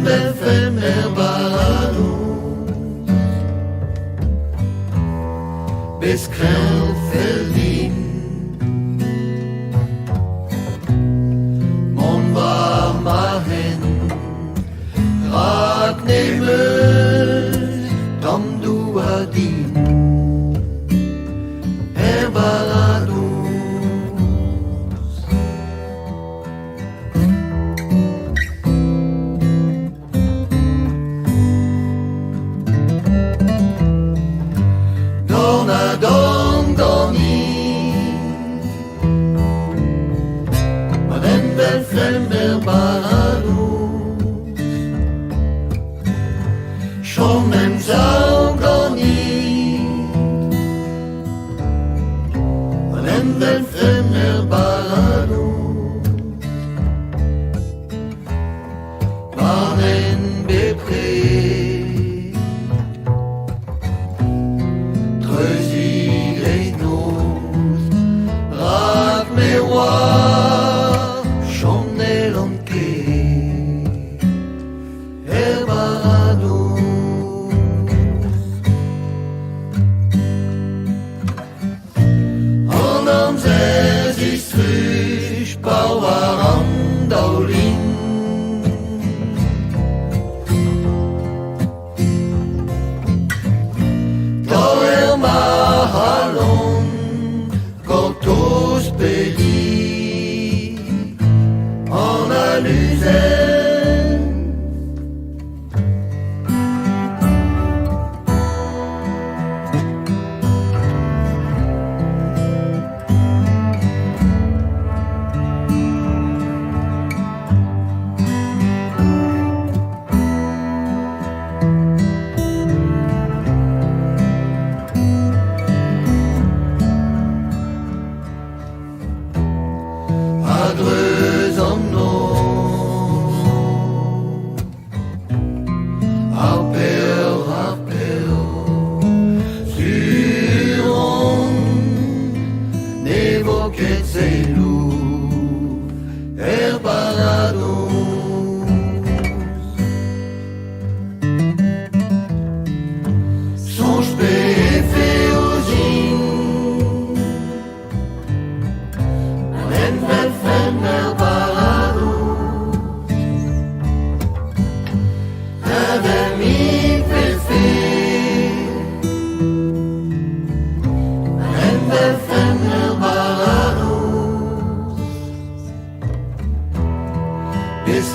Felmer Barano bis Krellfeldin Mon var mahen Rat nemes Dom du adin Barados Felmer Barados Schon im Saugoni Madame Felmer Barados Barnen Bepré Treusi Greinos Rat Meroir Adreus am nord Apel Suron N'évoquait ses loups Barados Songe Féosine Felmer Barados Avec mi féfé Felmer Barados Bis